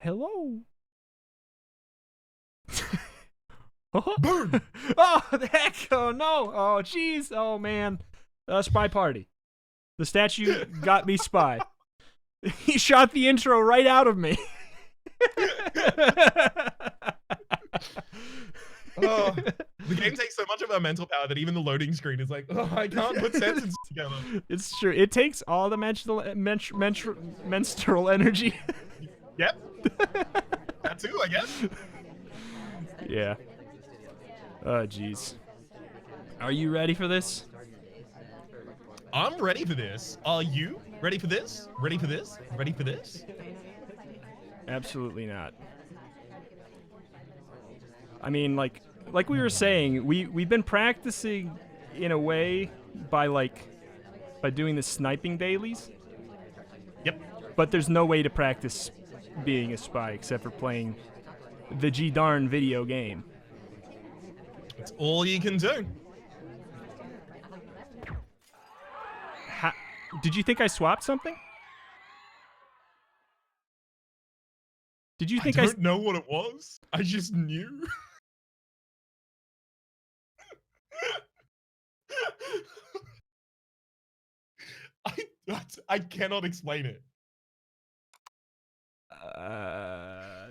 Hello. Burn! Oh, the heck! Oh, no! Oh, jeez! Oh, man. SpyParty. The statue got me spy. He shot the intro right out of me. Oh, the game takes so much of our mental power that even the loading screen is like, oh, I can't put sentences together. It's true. It takes all the menstrual energy. Yep. That too, I guess. Yeah. Oh, jeez. Are you ready for this? I'm ready for this. Are you ready for this? Ready for this? Ready for this? Absolutely not. I mean, like we were saying, we've been practicing in a way by doing the sniping dailies. Yep. But there's no way to practice being a spy except for playing the G-darn video game. It's all you can do. Did you think I swapped something? Did you think I don't know what it was. I just knew. I cannot explain it.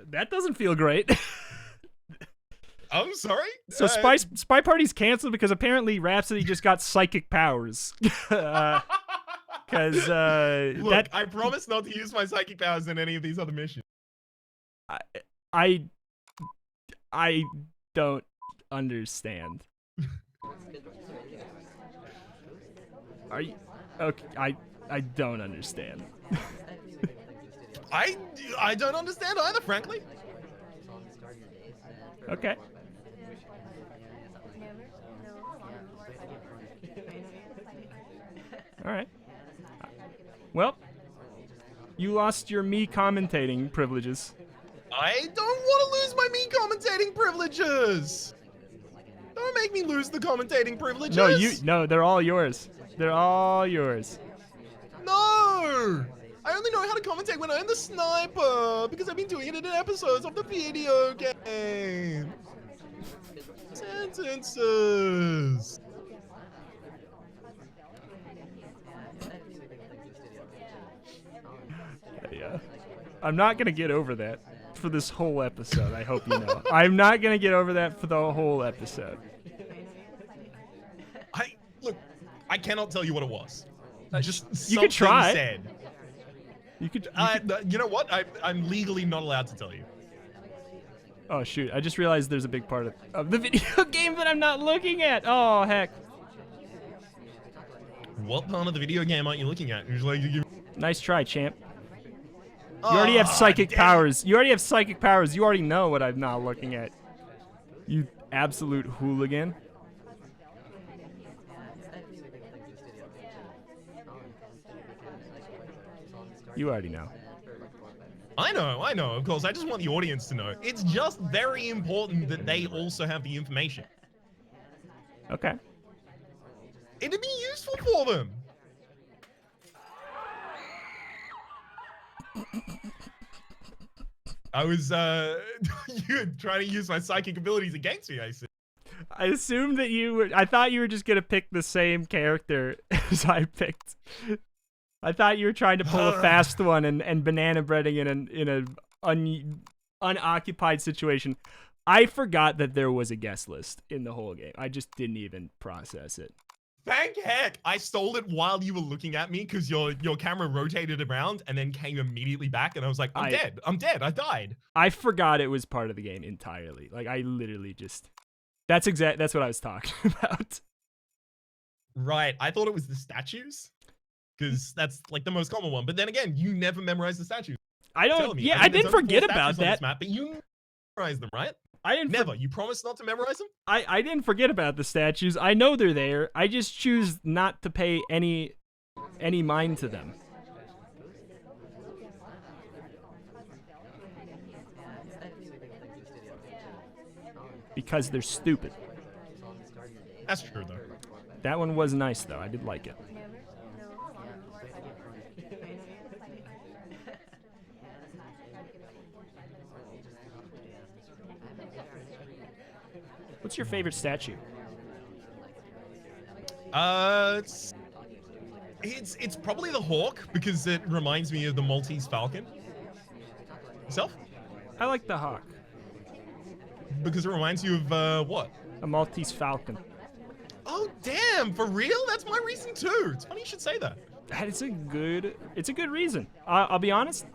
That doesn't feel great. I'm sorry? So SpyParty's canceled because apparently Rhapsody just got psychic powers. Because Look, I promise not to use my psychic powers in any of these other missions. I don't understand. Are you okay? I don't understand. I don't understand either, frankly. Okay. All right. Well, you lost your me commentating privileges. I don't want to lose my me commentating privileges. Don't make me lose the commentating privileges. No, they're all yours. They're all yours. No! I only know how to commentate when I'm the sniper, because I've been doing it in episodes of the video game. Sentences. Yeah. I'm not going to get over that for this whole episode, I hope you know. I'm not going to get over that for the whole episode. Look, I cannot tell you what it was. Just you could try. Said. You know what? I'm legally not allowed to tell you. Oh, shoot. I just realized there's a big part of the video game that I'm not looking at. Oh, heck. What part of the video game aren't you looking at? Nice try, champ. You already have psychic powers. You already have psychic powers. You already know what I'm not looking at. You absolute hooligan. You already know. I know, of course. I just want the audience to know. It's just very important that they also have the information. Okay. It'd be useful for them. I was, you trying to use my psychic abilities against me, I see. I assumed that you were, I thought you were just gonna pick the same character as I picked. I thought you were trying to pull a fast one and banana breading in an unoccupied situation. I forgot that there was a guest list in the whole game. I just didn't even process it. Thank heck! I stole it while you were looking at me because your camera rotated around and then came immediately back, and I was like, I'm dead, I died. I forgot it was part of the game entirely. Like, I literally just... That's what I was talking about. Right, I thought it was the statues. Because that's like the most common one. But then again, you never memorize the statues. I don't. Yeah, I didn't forget about that. Map, but you memorize them, right? I didn't. Never. You promised not to memorize them? I didn't forget about the statues. I know they're there. I just choose not to pay any mind to them. Because they're stupid. That's true, though. That one was nice, though. I did like it. What's your favorite statue? It's probably the hawk because it reminds me of the Maltese falcon. Yourself? I like the hawk. Because it reminds you of what? A Maltese falcon. Oh damn! For real? That's my reason too. It's funny you should say that. It's a good reason. I'll be honest.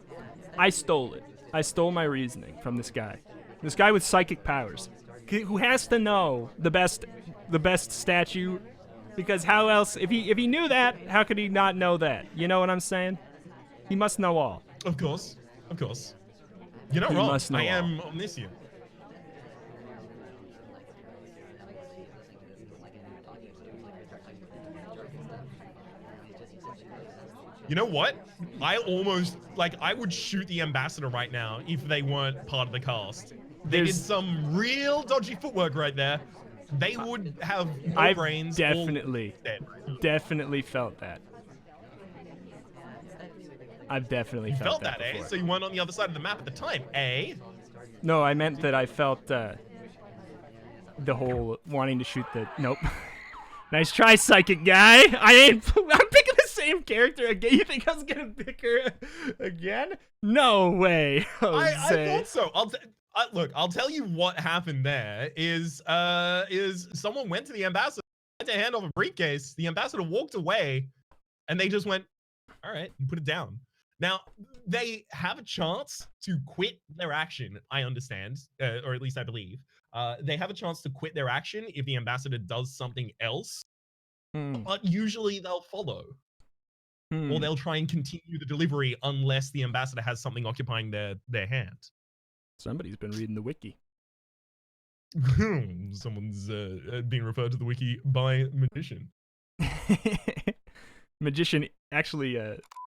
I stole it. I stole my reasoning from this guy. This guy with psychic powers, who has to know the best statue, because how else? If he knew that, how could he not know that? You know what I'm saying? He must know all. Of course, of course. You're not He wrong. must know I am all. omniscient. You know what? I almost, like, I would shoot the ambassador right now if they weren't part of the cast. They did some real dodgy footwork right there. They would have no brains. Definitely felt that. I've definitely felt that eh? before. So you weren't on the other side of the map at the time, eh? No, I meant that I felt the whole wanting to shoot the... Nope. Nice try, psychic guy. I'm picking the same character again. You think I was gonna pick her again? No way, Jose. I thought so. Look, I'll tell you what happened there is someone went to the ambassador to hand off a briefcase. The ambassador walked away, and they just went, all right, and put it down. Now, they have a chance to quit their action, I understand, or at least I believe. They have a chance to quit their action if the ambassador does something else, but usually they'll follow. Or they'll try and continue the delivery unless the ambassador has something occupying their hand. Somebody's been reading the wiki. Someone's being referred to the wiki by Magician. Magician, actually,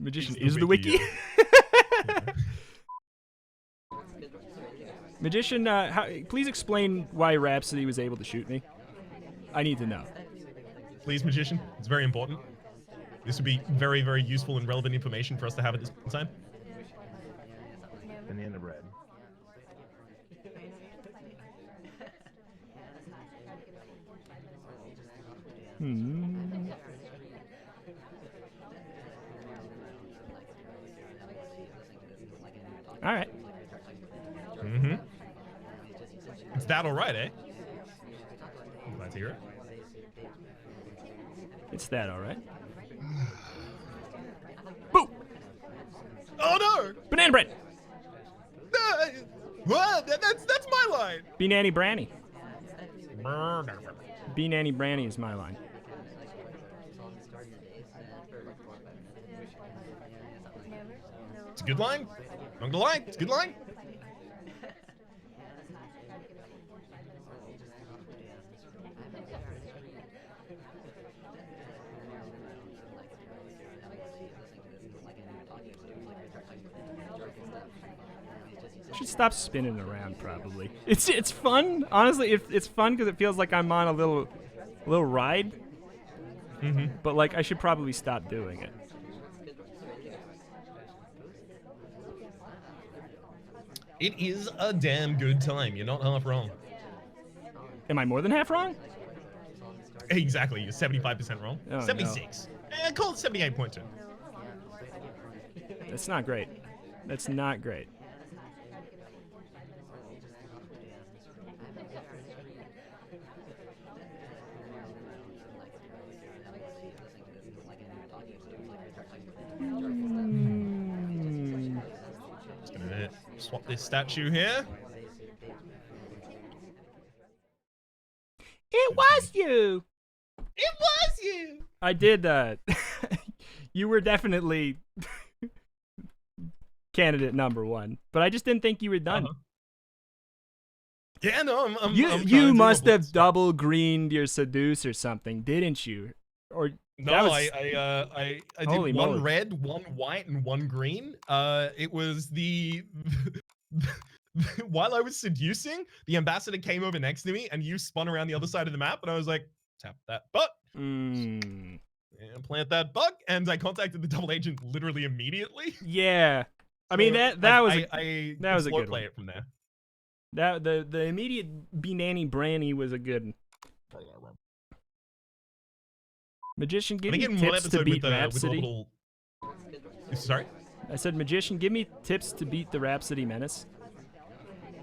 Magician is the wiki. Magician, please explain why Rhapsody was able to shoot me. I need to know. Please, Magician. It's very important. This would be very, very useful and relevant information for us to have at this time. Banana bread. All right. It's that all right, eh? I'm glad to hear it. It's that all right. Boo! Oh no! Banana bread. What? That's my line. Be Nanny Branny. Be Nanny Branny is my line. It's a good line. I'm gonna lie. It's a good line. I should stop spinning around. Probably. It's fun. Honestly, it's fun because it feels like I'm on a little ride. But like I should probably stop doing it. It is a damn good time. You're not half wrong. Am I more than half wrong? Exactly. You're 75% wrong. Oh, 76. No. Call it 78.2. That's not great. That's not great. Just gonna swap this statue here. It was you. It was you. I did. You were definitely candidate number one, but I just didn't think you were done. Yeah, no, I'm You must have double greened your seduce or something, didn't you? Or no, was... I did Holy one moly. red, one white, and one green. It was the while I was seducing, the ambassador came over next to me, and you spun around the other side of the map, and I was like, tap that butt. And plant that bug, and I contacted the double agent literally immediately. Yeah, I mean that was a good play one. it from there. That the immediate be nanny branny was a good. Magician, give me tips to beat Rhapsody. Sorry? I said, Magician, give me tips to beat the Rhapsody Menace.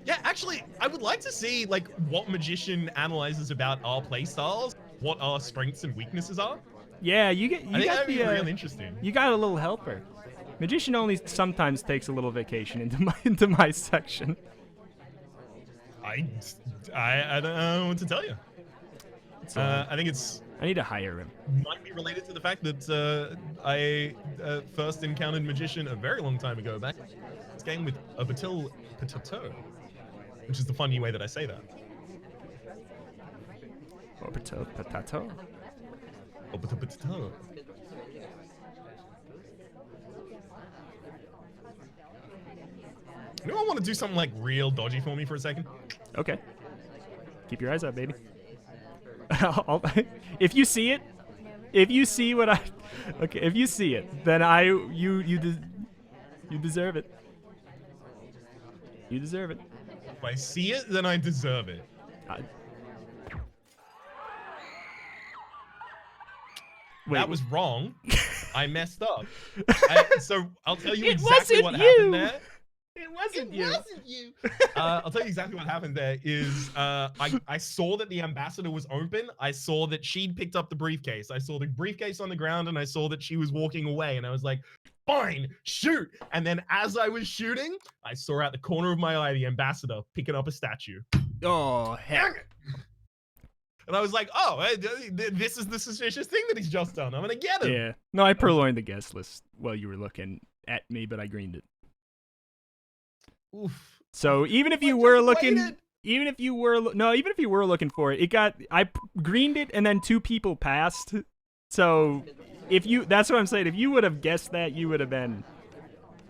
Yeah, actually, I would like to see like what Magician analyzes about our playstyles, what our strengths and weaknesses are. Yeah, you I think that'd be real interesting. You got a little helper. Magician only sometimes takes a little vacation into my section. I don't know what to tell you. I think I need to hire him. Might be related to the fact that I first encountered Magician a very long time ago back in this game with a Batil Potato, which is the funny way that I say that. Potato. Potato. Anyone want to do something like real dodgy for me for a second? Okay. Keep your eyes out, baby. If you see it, if you see what I, okay, if you see it, then you deserve it. You deserve it. If I see it, then I deserve it. Wait, that was wrong. I messed up. So I'll tell you exactly what you. happened there. It wasn't you. I'll tell you exactly what happened there is I saw that the ambassador was open. I saw that she'd picked up the briefcase. I saw the briefcase on the ground and I saw that she was walking away. And I was like, fine, shoot. And then as I was shooting, I saw out the corner of my eye the ambassador picking up a statue. Oh, heck. And I was like, oh, this is the suspicious thing that he's just done. I'm going to get him. Yeah. No, I purloined the guest list while you were looking at me, but I greened it. Oof. So even if you were looking, even if you were looking for it, I greened it and then 2 people passed. So that's what I'm saying. If you would have guessed that, you would have been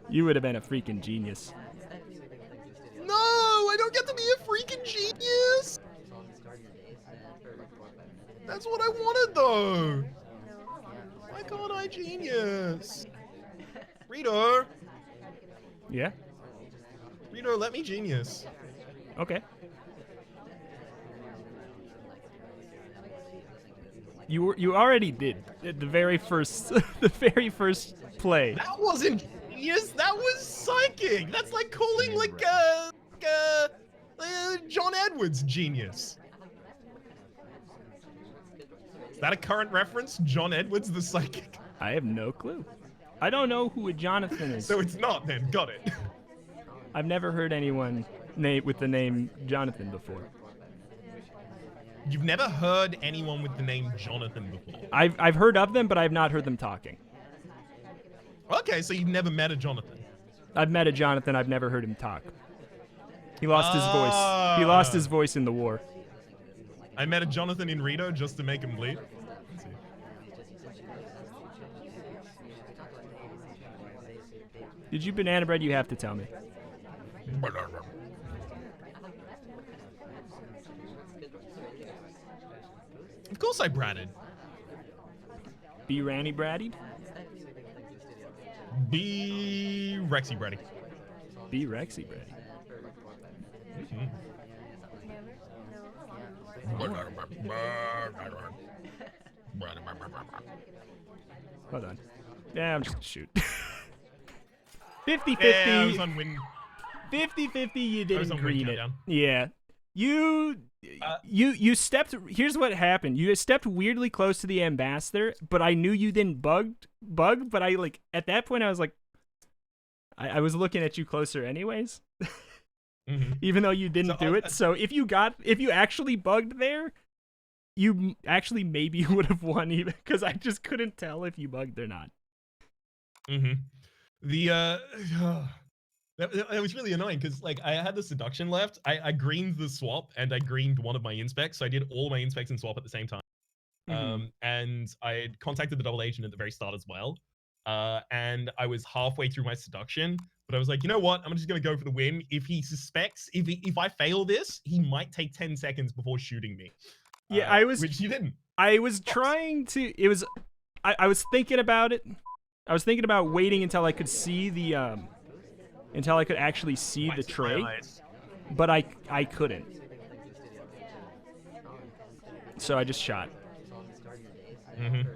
a freaking genius. No, I don't get to be a freaking genius. That's what I wanted though. Why can't I genius? Reto. Yeah. Reto, let me genius. Okay. You already did at the very first play. That wasn't genius. That was psychic. That's like calling like John Edwards genius. Is that a current reference? John Edwards, the psychic? I have no clue. I don't know who a Jonathan is. So it's not then. Got it. I've never heard anyone with the name Jonathan before. You've never heard anyone with the name Jonathan before? I've heard of them, but I've not heard them talking. Okay, so you've never met a Jonathan. I've met a Jonathan. I've never heard him talk. He lost his voice. He lost his voice in the war. I met a Jonathan in Reto just to make him bleed. Let's see. Did you banana bread? You have to tell me. Of course I bratted. Be Ranny Bratty? Be Rexy Bratty. Be Rexy Bratty. Hold on. Yeah, I'm just gonna shoot. 50-50. Yeah, I was on win. 50-50, you didn't green it. Countdown. Yeah. You stepped, here's what happened. You stepped weirdly close to the ambassador, but I knew you didn't bug, but I like, at that point I was like, I was looking at you closer anyways. Even though you didn't do it. So if you actually bugged there, you actually maybe would have won even, because I just couldn't tell if you bugged or not. That was really annoying because like I had the seduction left. I greened the swap and I greened one of my inspects. So I did all my inspects and swap at the same time. And I had contacted the double agent at the very start as well. And I was halfway through my seduction, but I was like, you know what? I'm just going to go for the win. If he suspects, if I fail this, he might take 10 seconds before shooting me. Yeah, which he didn't. I was trying to, I was thinking about it. I was thinking about waiting until I could see the, until I could actually see the tray. but I couldn't. So I just shot. Mm-hmm.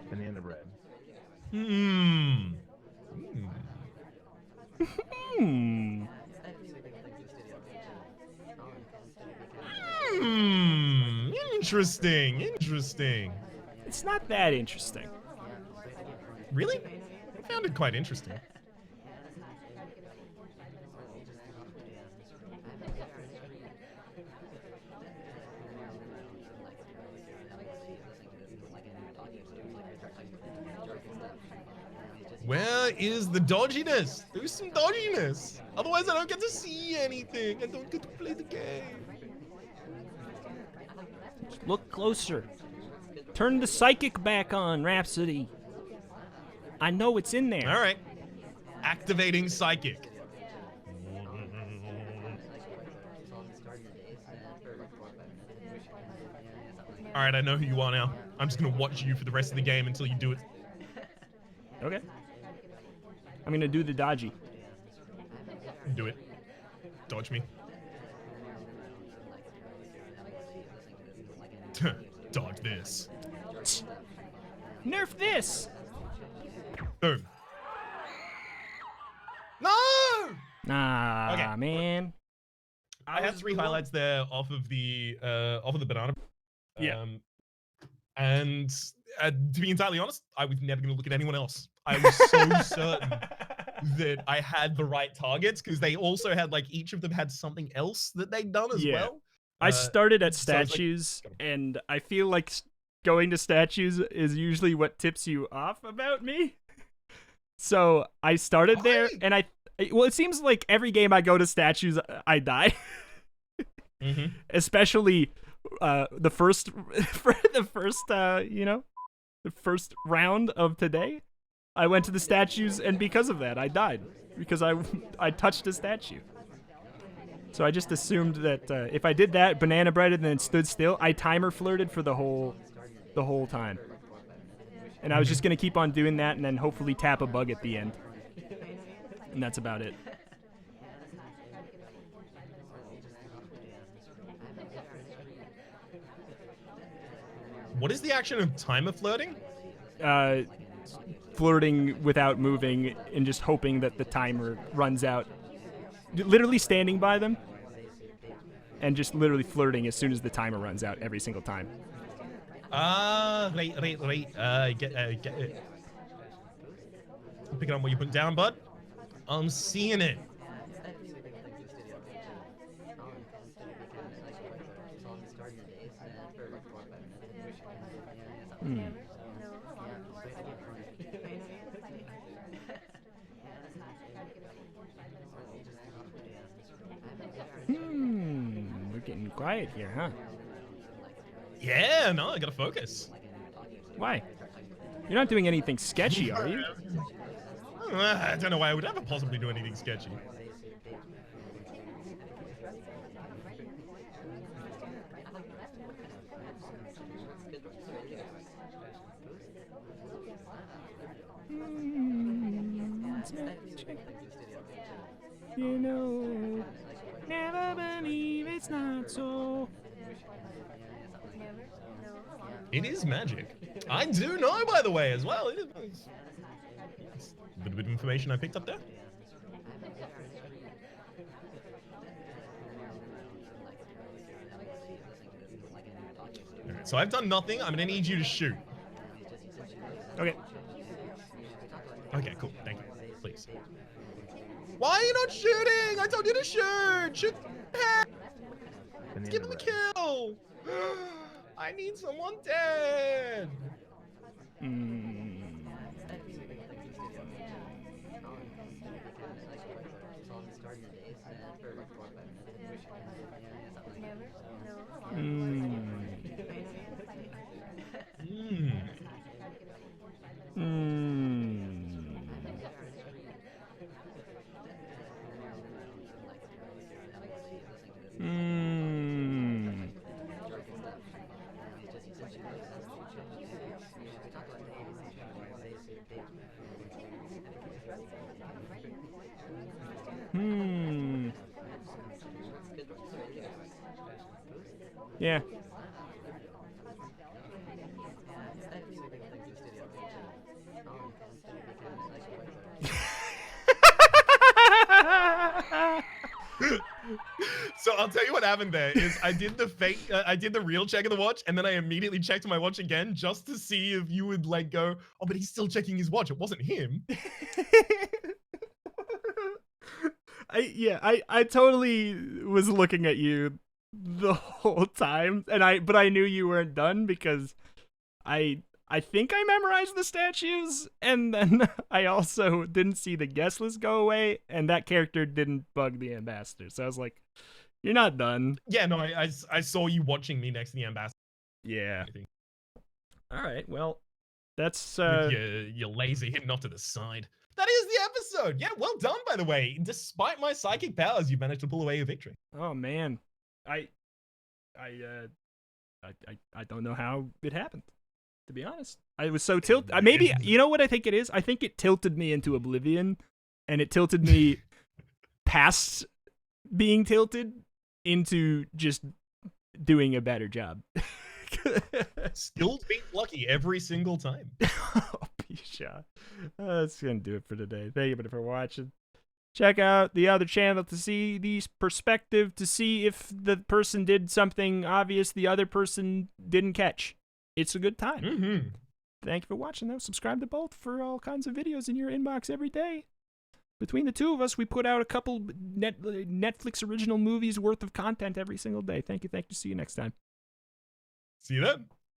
Banana bread. Hmm. Hmm. Hmm. Interesting. Interesting. It's not that interesting. Really? I found it quite interesting. Where is the dodginess? There's some dodginess. Otherwise, I don't get to see anything. I don't get to play the game. Look closer. Turn the psychic back on, Rhapsody. I know it's in there. All right. Activating psychic. All right, I know who you are now. I'm just gonna watch you for the rest of the game until you do it. Okay. I'm gonna do the dodgy. Do it. Dodge me. Dodge this. Nerf this! Boom. No! Nah, Okay. man. I had 3 highlights there off of the banana. Yeah. And to be entirely honest, I was never going to look at anyone else. I was so certain that I had the right targets because they also had like each of them had something else that they'd done as well. I started at so it's like- statues, and I feel like going to statues is usually what tips you off about me. So I started there, Why? and well, it seems like every game I go to statues, I die. Mhm. Especially the first round of today. I went to the statues, and because of that, I died because I touched a statue. So I just assumed that if I did that, banana bread, and then stood still, I timer flirted for the whole time. And I was just gonna keep on doing that, and then hopefully tap a bug at the end. And that's about it. What is the action of timer flirting? Flirting without moving and just hoping that the timer runs out. Literally standing by them and just literally flirting as soon as the timer runs out every single time. Right. Get it. Picking up what you put down, bud. I'm seeing it. We're getting quiet here, huh? Yeah, no, I gotta focus. Why? You're not doing anything sketchy, are you? I don't know why I would ever possibly do anything sketchy. It's magic. You know, never believe it's not so. It is magic. I do know, by the way, as well. It is a little bit of information I picked up there. Alright, so I've done nothing. I'm gonna need you to shoot. Okay. Okay, cool. Thank you. Please. Why are you not shooting? I told you to shoot! Shoot! Let's give him the kill! I need someone dead! Yeah. So I'll tell you what happened there is I did the real check of the watch, and then I immediately checked my watch again just to see if you would like go, oh, but he's still checking his watch. It wasn't him. I totally was looking at you the whole time, but I knew you weren't done because I think I memorized the statues, and then I also didn't see the guest list go away, and that character didn't bug the ambassador. So I was like, you're not done. Yeah, no, I saw you watching me next to the ambassador. Yeah. All right, well, that's your laser hitting off to the side. That is the episode. Yeah, well done, by the way. Despite my psychic powers, you managed to pull away a victory. Oh man, I don't know how it happened. To be honest, I was so tilted. Maybe, you know what I think it is? I think it tilted me into oblivion, and it tilted me past being tilted into just doing a better job. Still being lucky every single time. Oh, Pisha. That's going to do it for today. Thank you for watching. Check out the other channel to see the perspective, to see if the person did something obvious the other person didn't catch. It's a good time. Mm-hmm. Thank you for watching, though. Subscribe to both for all kinds of videos in your inbox every day. Between the two of us, we put out a couple Netflix original movies worth of content every single day. Thank you. See you next time. See you then.